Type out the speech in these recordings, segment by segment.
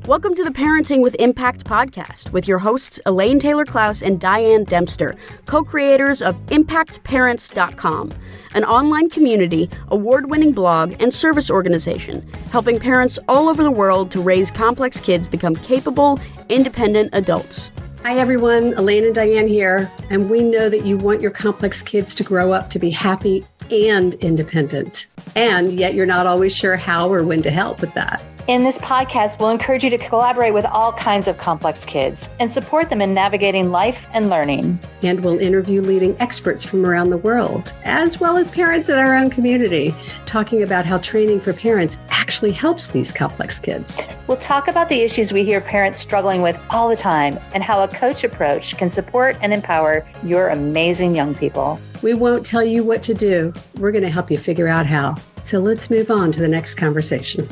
Welcome to the Parenting with Impact podcast with your hosts Elaine Taylor-Klaus and Diane Dempster, co-creators of ImpactParents.com, an online community, award-winning blog, and service organization helping parents all over the world to raise complex kids become capable, independent adults. Hi everyone, Elaine and Diane here, and we know that you want your complex kids to grow up to be happy and independent, and yet you're not always sure how or when to help with that. In this podcast, we'll encourage you to collaborate with all kinds of complex kids and support them in navigating life and learning. And we'll interview leading experts from around the world, as well as parents in our own community, talking about how training for parents actually helps these complex kids. We'll talk about the issues we hear parents struggling with all the time and how a coach approach can support and empower your amazing young people. We won't tell you what to do. We're going to help you figure out how. So let's move on to the next conversation.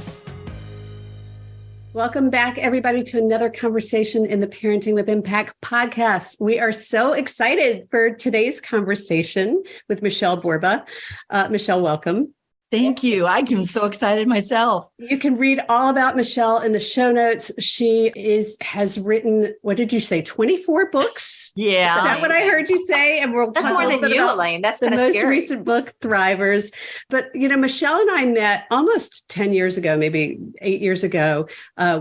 Welcome back, everybody, to another conversation in the Parenting with Impact podcast. We are so excited for today's conversation with Michele Borba. Michele, welcome. Thank you. I am so excited myself. You can read all about Michele in the show notes. She has written, what did you say, 24 books? Yeah. Is that what I heard you say? And we'll That's talk more a little than bit you, about Elaine. That's the kind of most scary. recent book, Thrivers. But, Michele and I met almost 10 years ago, maybe 8 years ago.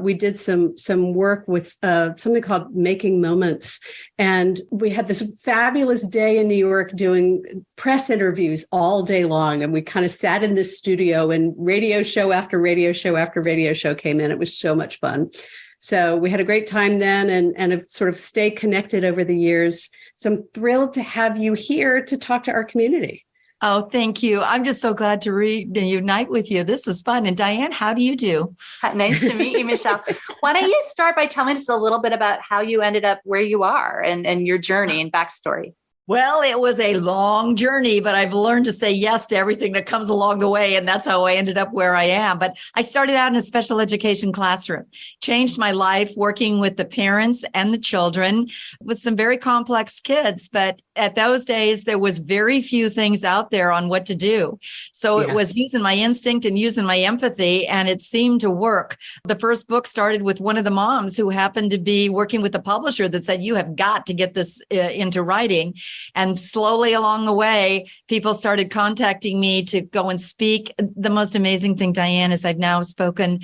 We did some work with something called Making Moments. And we had this fabulous day in New York doing press interviews all day long. And we kind of sat in this studio and radio show after radio show after radio show came in. It was so much fun. So we had a great time then and have sort of stayed connected over the years. So I'm thrilled to have you here to talk to our community. Oh, thank you. I'm just so glad to reunite with you. This is fun. And Diane, how do you do? Nice to meet you, Michele. Why don't you start by telling us a little bit about how you ended up where you are and your journey and backstory? Well, it was a long journey, but I've learned to say yes to everything that comes along the way. And that's how I ended up where I am. But I started out in a special education classroom, changed my life working with the parents and the children with some very complex kids. But at those days, there was very few things out there on what to do. So It was using my instinct and using my empathy, and it seemed to work. The first book started with one of the moms who happened to be working with the publisher that said, you have got to get this into writing. And slowly along the way, people started contacting me to go and speak. The most amazing thing, Diane, is I've now spoken,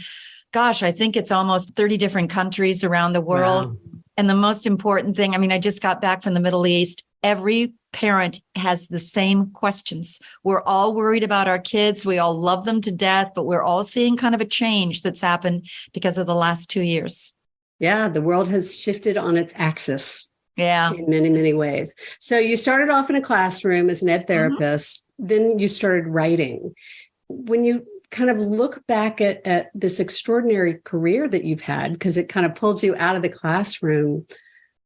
I think it's almost 30 different countries around the world. Wow. And the most important thing, I just got back from the Middle East. Every parent has the same questions. We're all worried about our kids. We all love them to death, but we're all seeing kind of a change that's happened because of the last 2 years. Yeah, the world has shifted on its axis. Yeah. In many, many ways. So you started off in a classroom as an ed therapist, then you started writing. When you kind of look back at this extraordinary career that you've had, because it kind of pulled you out of the classroom,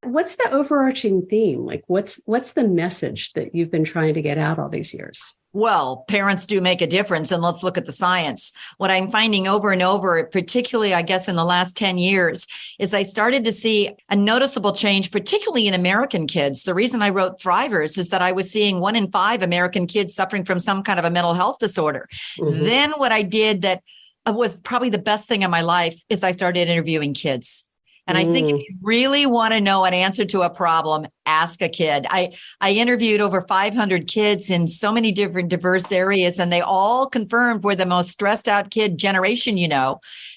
what's the overarching theme? Like, what's the message that you've been trying to get out all these years? Well, parents do make a difference, and let's look at the science. What I'm finding over and over, particularly, I guess, in the last 10 years, is I started to see a noticeable change, particularly in American kids. The reason I wrote Thrivers is that I was seeing 1 in 5 American kids suffering from some kind of a mental health disorder. Mm-hmm. Then what I did that was probably the best thing in my life is I started interviewing kids. And I think if you really want to know an answer to a problem, ask a kid. I interviewed over 500 kids in so many different diverse areas, and they all confirmed we're the most stressed out kid generation,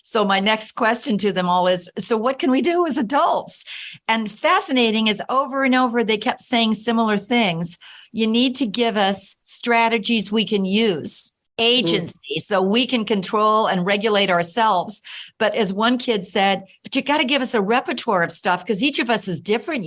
So my next question to them all is, so what can we do as adults? And fascinating is over and over, they kept saying similar things. You need to give us strategies we can use. Agency, so we can control and regulate ourselves. But as one kid said, but you got to give us a repertoire of stuff because each of us is different,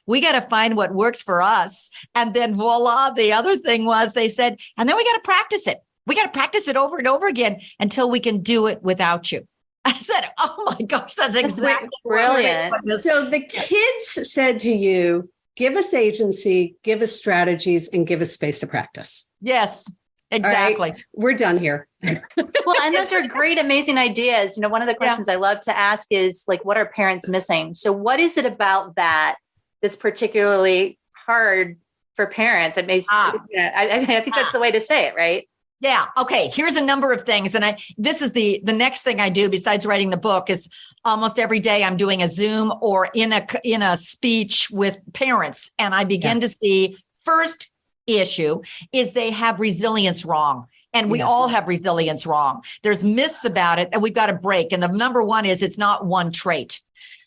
we got to find what works for us. And then voila, the other thing was they said, and then we got to practice it. We got to practice it over and over again until we can do it without you. I said, oh my gosh, that's exactly brilliant. So the kids said to you, give us agency, give us strategies, and give us space to practice. Yes. Exactly. Right, we're done here. Well, and those are great, amazing ideas. One of the questions I love to ask is like, what are parents missing? So what is it about that that's particularly hard for parents? It makes, I think that's the way to say it, right? Yeah. Okay. Here's a number of things. And this is the next thing I do besides writing the book is almost every day I'm doing a Zoom or in a speech with parents. And I begin to see first issue is they have resilience wrong. And we all have resilience wrong. There's myths about it and we've got to break. And the number one is it's not one trait.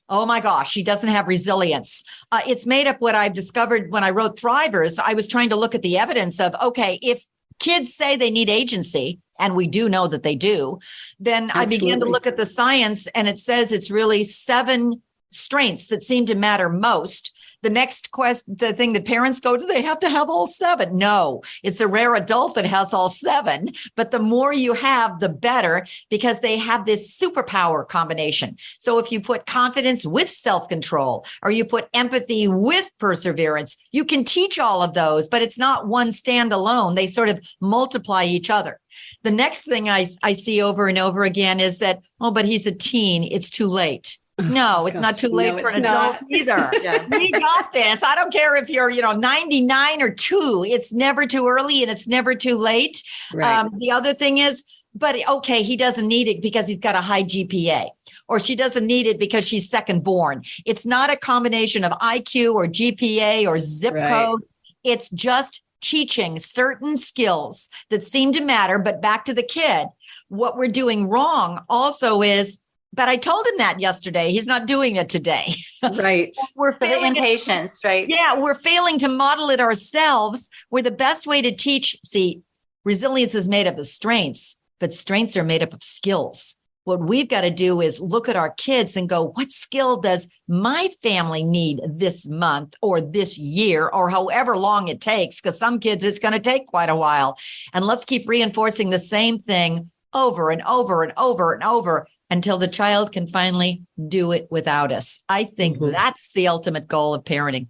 Oh my gosh, she doesn't have resilience. It's made up what I've discovered when I wrote Thrivers. I was trying to look at the evidence of, okay, if kids say they need agency, and we do know that they do, then I began to look at the science and it says it's really 7 strengths that seem to matter most. The next question, the thing that parents go, do they have to have all 7? No, it's a rare adult that has all 7. But the more you have, the better, because they have this superpower combination. So if you put confidence with self-control, or you put empathy with perseverance, you can teach all of those, but it's not one standalone. They sort of multiply each other. The next thing I see over and over again is that, oh, but he's a teen. It's too late. No, it's not too late for an adult either. We got this. I don't care if you're, 99 or 2. It's never too early and it's never too late. Right. The other thing is, but okay, he doesn't need it because he's got a high GPA, or she doesn't need it because she's second born. It's not a combination of IQ or GPA or zip code. It's just teaching certain skills that seem to matter. But back to the kid, what we're doing wrong also is, but I told him that yesterday. He's not doing it today. Right. We're failing impatience, right? Yeah, we're failing to model it ourselves. Where the best way to teach, resilience is made up of strengths, but strengths are made up of skills. What we've got to do is look at our kids and go, what skill does my family need this month or this year or however long it takes? Because some kids, it's going to take quite a while. And let's keep reinforcing the same thing over and over and over and over until the child can finally do it without us. I think that's the ultimate goal of parenting.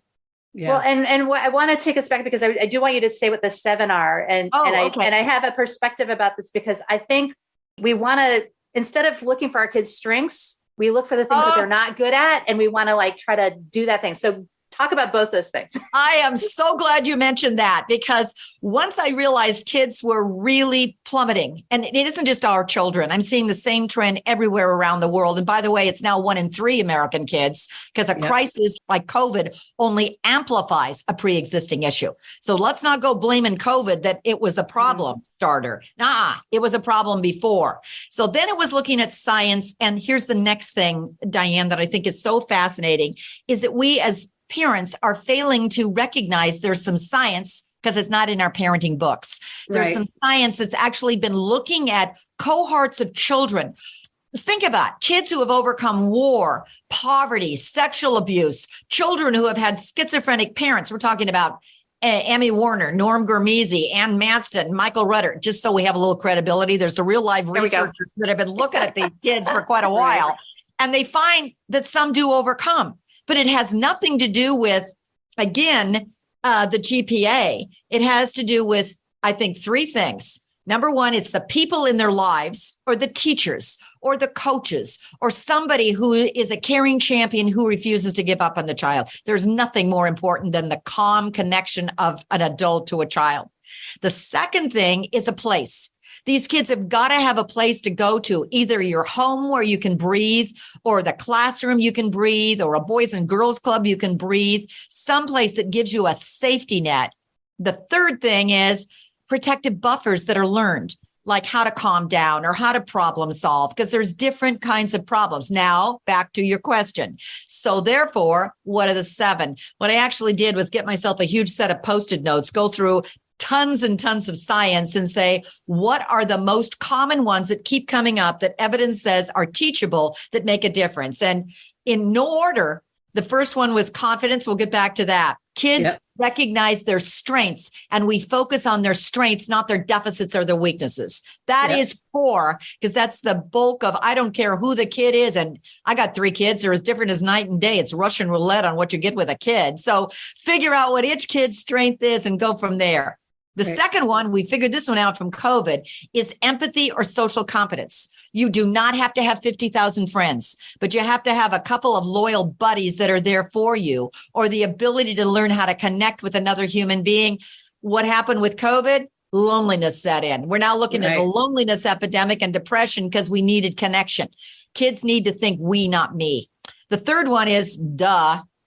Yeah. Well, and I want to take us back because I do want you to say what the 7 are. And I have a perspective about this because I think we want to, instead of looking for our kids' strengths, we look for the things that they're not good at. And we want to try to do that thing. So talk about both those things. I am so glad you mentioned that, because once I realized kids were really plummeting, and it isn't just our children. I'm seeing the same trend everywhere around the world. And by the way, it's now 1 in 3 American kids, because a crisis like COVID only amplifies a pre-existing issue. So let's not go blaming COVID that it was the problem starter. It was a problem before. So then it was looking at science. And here's the next thing, Diane, that I think is so fascinating, is that we as parents are failing to recognize there's some science, because it's not in our parenting books. There's some science that's actually been looking at cohorts of children. Think about kids who have overcome war, poverty, sexual abuse, children who have had schizophrenic parents. We're talking about Emmy Warner, Norm Gurmese, Ann Manston, Michael Rudder, just so we have a little credibility. There's a real live researchers that have been looking at these kids for quite a while, and they find that some do overcome. But it has nothing to do with, again, the GPA. It has to do with, I think, 3 things. Number one, it's the people in their lives, or the teachers, or the coaches, or somebody who is a caring champion who refuses to give up on the child. There's nothing more important than the calm connection of an adult to a child. The second thing is a place. These kids have got to have a place to go to, either your home where you can breathe, or the classroom you can breathe, or a boys and girls club you can breathe, someplace that gives you a safety net. The third thing is protective buffers that are learned, like how to calm down or how to problem solve, because there's different kinds of problems. Now, back to your question. So therefore, what are the 7? What I actually did was get myself a huge set of Post-it notes, go through tons and tons of science and say, what are the most common ones that keep coming up that evidence says are teachable, that make a difference? And in no order, the first one was confidence. We'll get back to that. Kids recognize their strengths, and we focus on their strengths, not their deficits or their weaknesses. That is core, because that's the bulk of, I don't care who the kid is. And I got 3 kids. They're as different as night and day. It's Russian roulette on what you get with a kid. So figure out what each kid's strength is and go from there. The second one, we figured this one out from COVID, is empathy or social competence. You do not have to have 50,000 friends, but you have to have a couple of loyal buddies that are there for you, or the ability to learn how to connect with another human being. What happened with COVID? loneliness set in. We're now looking at Right. a loneliness epidemic and depression because we needed connection. Kids need to think we, not me. The third one is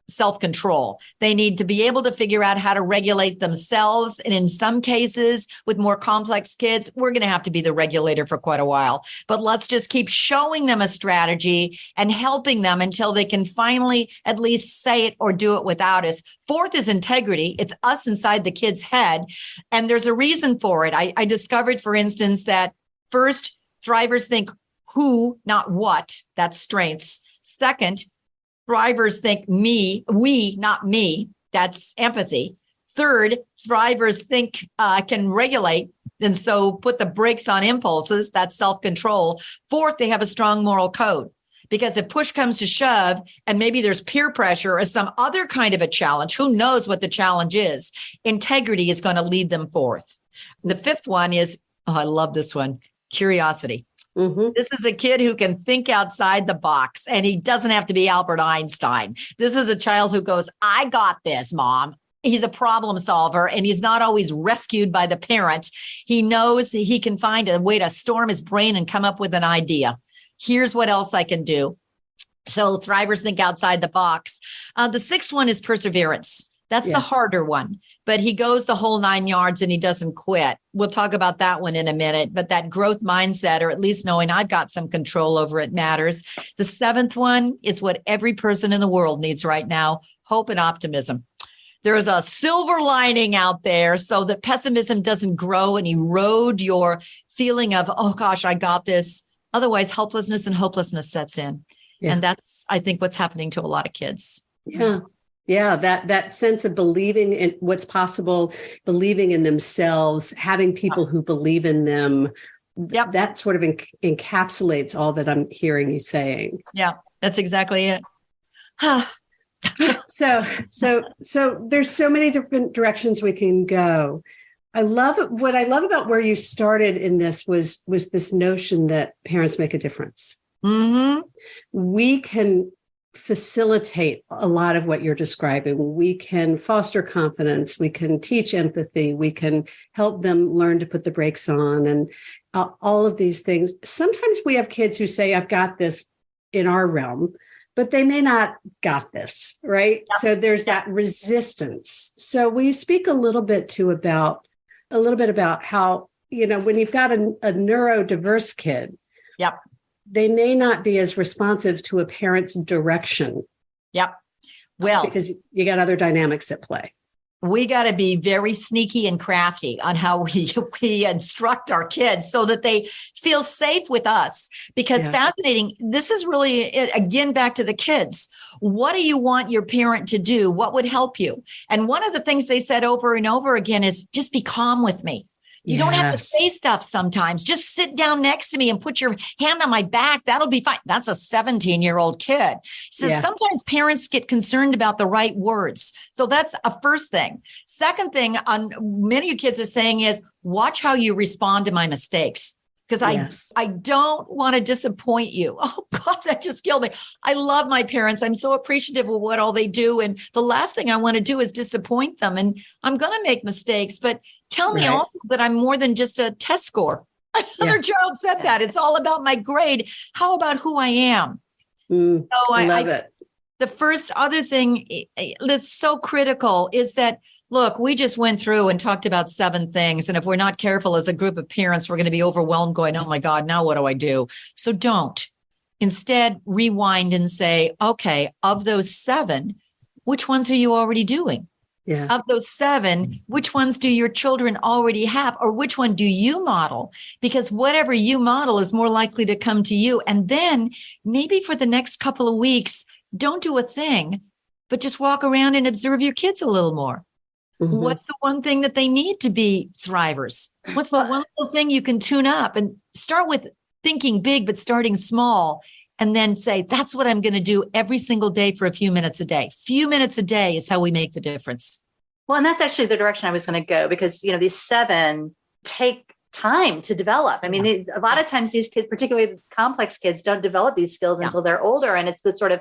self-control. They need to be able to figure out how to regulate themselves. And in some cases, with more complex kids, we're going to have to be the regulator for quite a while. But let's just keep showing them a strategy and helping them until they can finally at least say it or do it without us. Fourth is integrity. It's us inside the kid's head. And there's a reason for it. I discovered, for instance, that first, thrivers think who, not what. That's strengths. Second, thrivers think me, we, not me. That's empathy. Third, thrivers think can regulate, and so put the brakes on impulses. That's self-control. Fourth, they have a strong moral code, because if push comes to shove and maybe there's peer pressure or some other kind of a challenge, who knows what the challenge is, integrity is going to lead them forth. The fifth one is, I love this one, curiosity. Mm-hmm. This is a kid who can think outside the box, and he doesn't have to be Albert Einstein. This is a child who goes, I got this, Mom. He's a problem solver, and he's not always rescued by the parent. He knows that he can find a way to storm his brain and come up with an idea. Here's what else I can do. So thrivers think outside the box. The sixth one is perseverance. That's the harder one, but he goes the whole 9 yards and he doesn't quit. We'll talk about that one in a minute, but that growth mindset, or at least knowing I've got some control over it, matters. The seventh one is what every person in the world needs right now: hope and optimism. There is a silver lining out there so that pessimism doesn't grow and erode your feeling of, oh gosh, I got this. Otherwise, helplessness and hopelessness sets in. Yeah. And that's, I think, what's happening to a lot of kids. Yeah. Yeah, that sense of believing in what's possible, believing in themselves, having people who believe in them. Yep. That sort of encapsulates all that I'm hearing you saying. Yeah, that's exactly it. So there's so many different directions we can go. What I love about where you started in this was this notion that parents make a difference. Mm-hmm. We can facilitate a lot of what you're describing. We can foster confidence. We can teach empathy. We can help them learn to put the brakes on, and all of these things. Sometimes we have kids who say, I've got this in our realm, but they may not got this, right? Yep. So there's that resistance. So will you speak a little bit about how, when you've got a neurodiverse kid, yep, they may not be as responsive to a parent's direction. Yep. Well, because you got other dynamics at play. We got to be very sneaky and crafty on how we instruct our kids so that they feel safe with us. Because fascinating, this is really, again, back to the kids. What do you want your parent to do? What would help you? And one of the things they said over and over again is, just be calm with me. You don't have to say stuff sometimes. Just sit down next to me and put your hand on my back. That'll be fine. That's a 17-year-old kid. So sometimes parents get concerned about the right words. So that's a first thing. Second thing many of kids are saying is, watch how you respond to my mistakes. Because I don't want to disappoint you. Oh, God, that just killed me. I love my parents. I'm so appreciative of what all they do. And the last thing I want to do is disappoint them. And I'm going to make mistakes. But tell me also that I'm more than just a test score. Another child said that. It's all about my grade. How about who I am? So I love it. The first other thing that's so critical is that, look, we just went through and talked about 7 things. And if we're not careful as a group of parents, we're going to be overwhelmed going, oh my God, now what do I do? So don't. Instead, rewind and say, okay, of those 7, which ones are you already doing? Yeah. Of those 7, which ones do your children already have? Or which one do you model? Because whatever you model is more likely to come to you. And then maybe for the next couple of weeks, don't do a thing, but just walk around and observe your kids a little more. Mm-hmm. What's the one thing that they need to be thrivers? What's the one little thing you can tune up? And start with thinking big, but starting small. And then say, that's what I'm going to do every single day for a few minutes a day. Few minutes a day is how we make the difference. Well, and that's actually the direction I was going to go, because, these 7 take time to develop. I mean, a lot of times these kids, particularly complex kids, don't develop these skills until they're older. And it's the sort of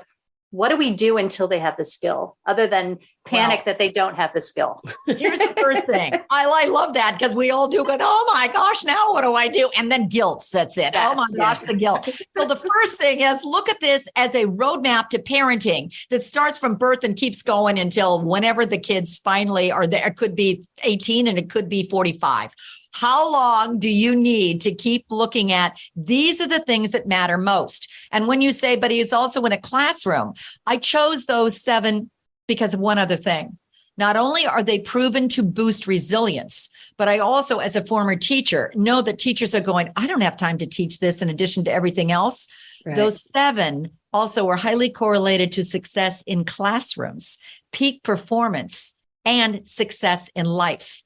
what do we do until they have the skill other than panic that they don't have the skill? Here's the first thing. I love that because we all do go, oh my gosh, now what do I do? And then guilt sets in. Yes, oh my gosh, the guilt. So the first thing is look at this as a roadmap to parenting that starts from birth and keeps going until whenever the kids finally are there. It could be 18 and it could be 45. How long do you need to keep looking at these are the things that matter most? And when you say, but it's also in a classroom, I chose those 7 because of one other thing. Not only are they proven to boost resilience, but I also, as a former teacher, know that teachers are going, I don't have time to teach this in addition to everything else. Right. Those 7 also are highly correlated to success in classrooms, peak performance, and success in life.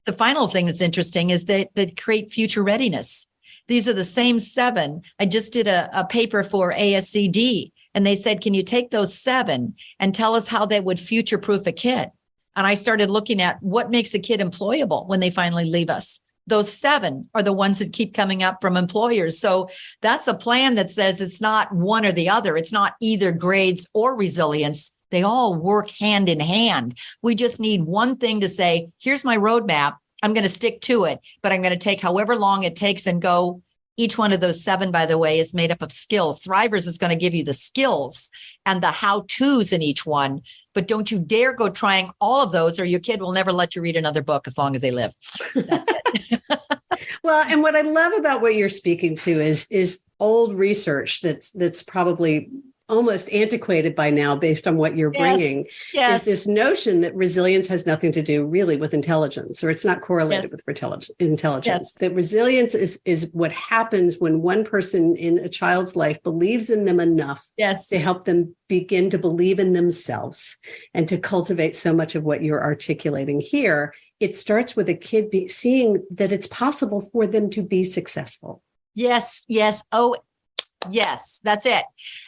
The final thing that's interesting is that they create future readiness. These are the same 7. I just did a paper for ASCD, and they said, can you take those 7 and tell us how they would future-proof a kid? And I started looking at what makes a kid employable when they finally leave us. Those 7 are the ones that keep coming up from employers. So that's a plan that says it's not one or the other. It's not either grades or resilience. They all work hand in hand. We just need one thing to say, here's my roadmap. I'm going to stick to it, but I'm going to take however long it takes and go. Each one of those 7, by the way, is made up of skills. Thrivers is going to give you the skills and the how-tos in each one, but don't you dare go trying all of those or your kid will never let you read another book as long as they live. That's it. Well, and what I love about what you're speaking to is old research that's probably almost antiquated by now based on what you're bringing. Is this notion that resilience has nothing to do really with intelligence, or it's not correlated with intelligence. That resilience is what happens when one person in a child's life believes in them enough to help them begin to believe in themselves and to cultivate so much of what you're articulating here. It starts with a kid seeing that it's possible for them to be successful. Yes. Oh, yes, that's it.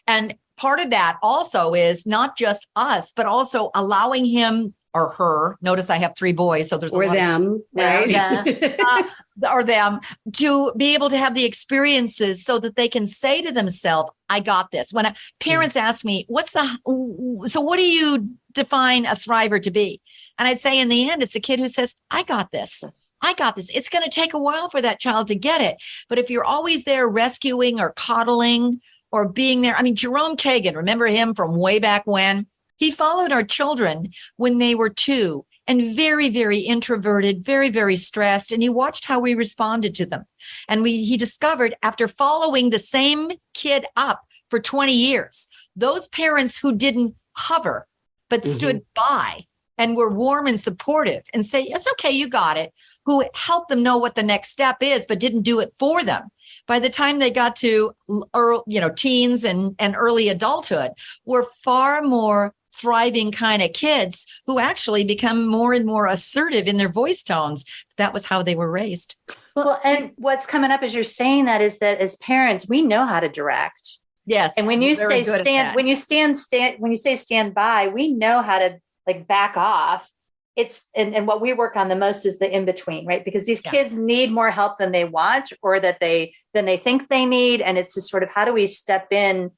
And part of that also is not just us, but also allowing him or her. Notice I have 3 boys, so there's or them, right? Or them to be able to have the experiences so that they can say to themselves, "I got this." When parents ask me, what do you define a thriver to be? And I'd say in the end, it's a kid who says, "I got this. I got this." It's going to take a while for that child to get it, but if you're always there rescuing or coddling or being there. I mean, Jerome Kagan, remember him from way back when? He followed our children when they were 2 and very, very introverted, very, very stressed. And he watched how we responded to them. And he discovered after following the same kid up for 20 years, those parents who didn't hover, but stood by and were warm and supportive and say, it's okay, you got it, who helped them know what the next step is, but didn't do it for them. By the time they got to teens and early adulthood, were far more thriving kind of kids who actually become more and more assertive in their voice tones. That was how they were raised. Well, and what's coming up as you're saying that is that as parents, we know how to direct. Yes. And when you say when you say stand by, we know how to back off. It's and what we work on the most is the in between, right? Because these kids need more help than they want or than they think they need. And it's just sort of how do we step in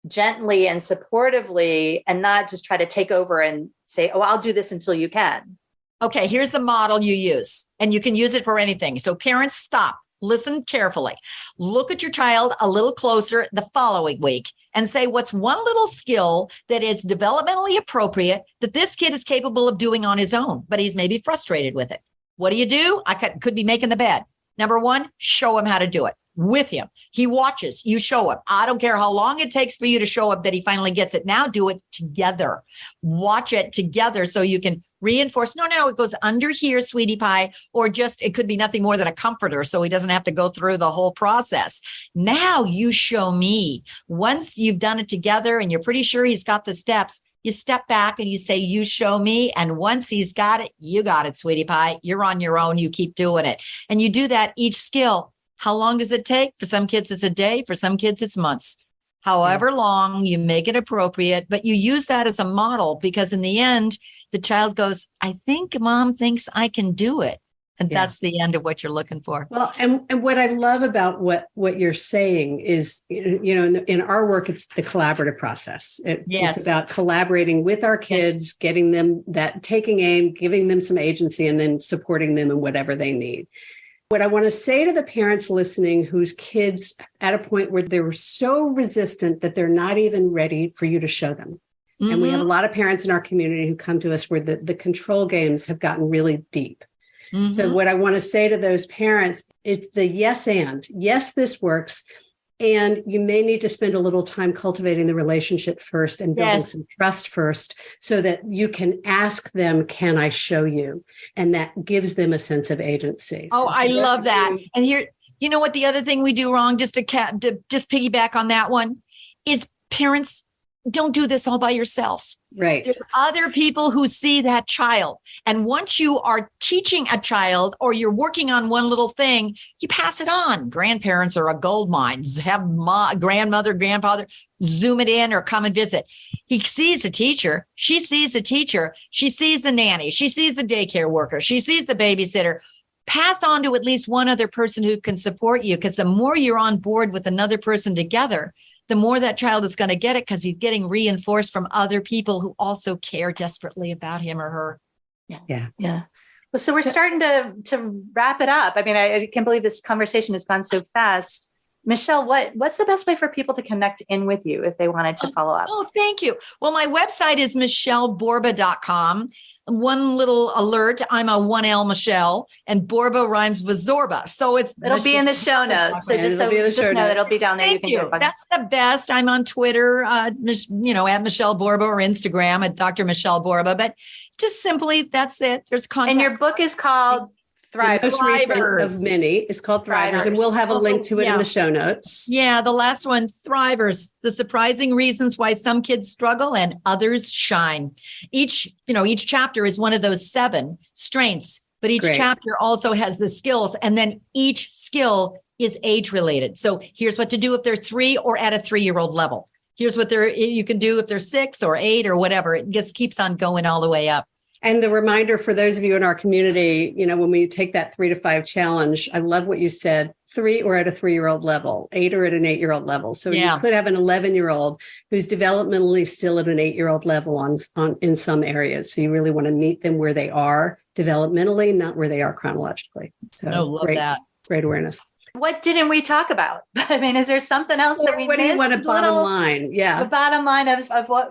gently and supportively and not just try to take over and say, oh, I'll do this until you can. Okay, here's the model you use, and you can use it for anything. So parents, stop, listen carefully, look at your child a little closer the following week and say, what's one little skill that is developmentally appropriate that this kid is capable of doing on his own, but he's maybe frustrated with it? What do? I could be making the bed. Number 1, show him how to do it with him. He watches, you show him. I don't care how long it takes for you to show up that he finally gets it. Now do it together. Watch it together so you can reinforce. No, it goes under here, sweetie pie, or just, it could be nothing more than a comforter so he doesn't have to go through the whole process. Now you show me. Once you've done it together and you're pretty sure he's got the steps, you step back and you say, you show me. And once he's got it, you got it, sweetie pie. You're on your own. You keep doing it. And you do that each skill. How long does it take? For some kids, it's a day. For some kids, it's months. However long, you make it appropriate, but you use that as a model because in the end, the child goes, I think mom thinks I can do it. And that's the end of what you're looking for. Well, and what I love about what you're saying is, in our work, it's the collaborative process. It's about collaborating with our kids, getting them taking aim, giving them some agency, and then supporting them in whatever they need. What I want to say to the parents listening whose kids at a point where they were so resistant that they're not even ready for you to show them. Mm-hmm. And we have a lot of parents in our community who come to us where the control games have gotten really deep. Mm-hmm. So what I want to say to those parents, it's the yes, this works. And you may need to spend a little time cultivating the relationship first and building some trust first so that you can ask them, can I show you? And that gives them a sense of agency. Oh, I love that. And here, you know what the other thing we do wrong, just to just piggyback on that one, is parents don't do this all by yourself. Right. There's other people who see that child. And once you are teaching a child or you're working on one little thing, you pass it on. Grandparents are a gold mine. Have grandmother, grandfather, zoom it in or come and visit. He sees a teacher. She sees a teacher. She sees the nanny. She sees the daycare worker. She sees the babysitter. Pass on to at least one other person who can support you, because the more you're on board with another person together, the more that child is going to get it, because he's getting reinforced from other people who also care desperately about him or her. Yeah. Well, so we're starting to wrap it up. I mean, I can't believe this conversation has gone so fast. Michele, what's the best way for people to connect in with you if they wanted to follow up? Oh, thank you. Well, my website is micheleborba.com. One little alert, I'm a 1L Michele, and Borba rhymes with Zorba. So it'll be in the show notes. So just know that it'll be down there. Thank you. That's the best. I'm on Twitter, at Michele Borba, or Instagram at Dr. Michele Borba. But just simply, that's it. There's contact. And your book is called Thrivers. The most recent of many is called Thrivers, and we'll have a link to it in the show notes. Yeah, the last one, Thrivers, the surprising reasons why some kids struggle and others shine. Each chapter is one of those 7 strengths, but each chapter also has the skills, and then each skill is age related. So here's what to do if they're 3 or at a 3-year-old level. Here's what you can do if they're 6 or 8 or whatever. It just keeps on going all the way up. And the reminder for those of you in our community, when we take that 3 to 5 challenge, I love what you said, 3 or at a 3-year-old level, 8 or at an 8-year-old level. So you could have an 11-year-old who's developmentally still at an 8-year-old level on in some areas. So you really want to meet them where they are developmentally, not where they are chronologically. So love that. Great awareness. What didn't we talk about? I mean, is there something else that we missed? What do you want a bottom line? Yeah. The bottom line of what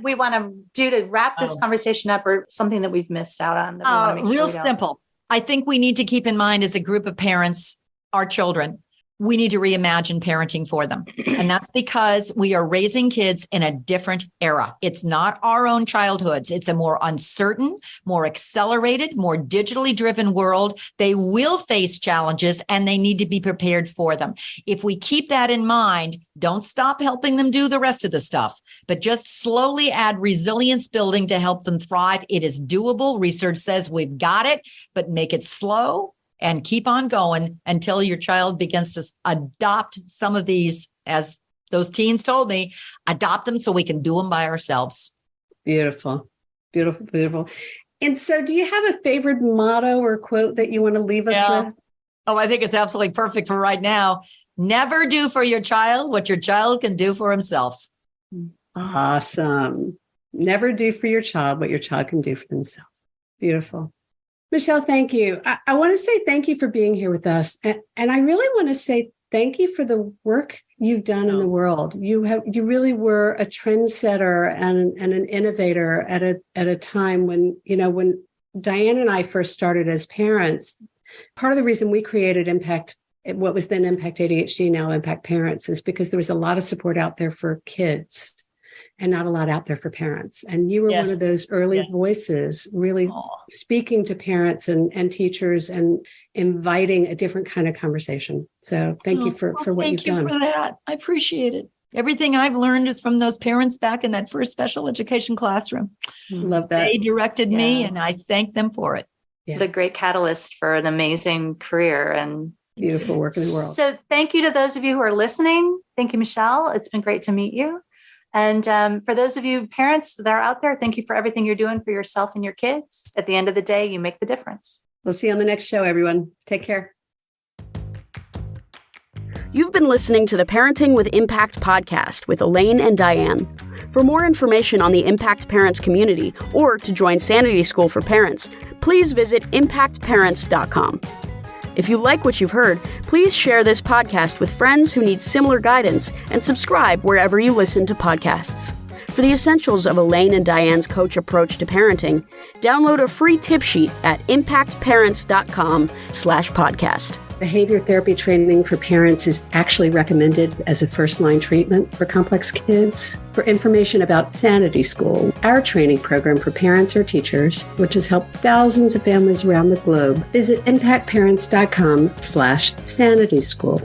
we want to do to wrap this conversation up, or something that we've missed out on. That we want to make real sure simple. I think we need to keep in mind as a group of parents, our children, we need to reimagine parenting for them. And that's because we are raising kids in a different era. It's not our own childhoods. It's a more uncertain, more accelerated, more digitally driven world. They will face challenges and they need to be prepared for them. If we keep that in mind, don't stop helping them do the rest of the stuff, but just slowly add resilience building to help them thrive. It is doable. Research says we've got it, but make it slow and keep on going until your child begins to adopt some of these, as those teens told me, adopt them so we can do them by ourselves. Beautiful, beautiful, beautiful. And so do you have a favorite motto or quote that you want to leave us with? Oh, I think it's absolutely perfect for right now. Never do for your child what your child can do for himself. Awesome. Never do for your child what your child can do for themselves. Beautiful. Michele, thank you. I want to say thank you for being here with us. And I really want to say thank you for the work you've done in the world. You really were a trendsetter and an innovator at a time when Diane and I first started as parents. Part of the reason we created Impact, what was then Impact ADHD, now Impact Parents, is because there was a lot of support out there for kids and not a lot out there for parents. And you were one of those early voices, really speaking to parents and teachers and inviting a different kind of conversation. So thank you for what you've done. Thank you for that. I appreciate it. Everything I've learned is from those parents back in that first special education classroom. Love that. They directed me and I thank them for it. Yeah. The great catalyst for an amazing career and beautiful work in the world. So thank you to those of you who are listening. Thank you, Michele. It's been great to meet you. And for those of you parents that are out there, thank you for everything you're doing for yourself and your kids. At the end of the day, you make the difference. We'll see you on the next show, everyone. Take care. You've been listening to the Parenting with Impact podcast with Elaine and Diane. For more information on the Impact Parents community or to join Sanity School for Parents, please visit impactparents.com. If you like what you've heard, please share this podcast with friends who need similar guidance and subscribe wherever you listen to podcasts. For the essentials of Elaine and Diane's coach approach to parenting, download a free tip sheet at impactparents.com/podcast. Behavior therapy training for parents is actually recommended as a first-line treatment for complex kids. For information about Sanity School, our training program for parents or teachers, which has helped thousands of families around the globe, visit impactparents.com/Sanity School.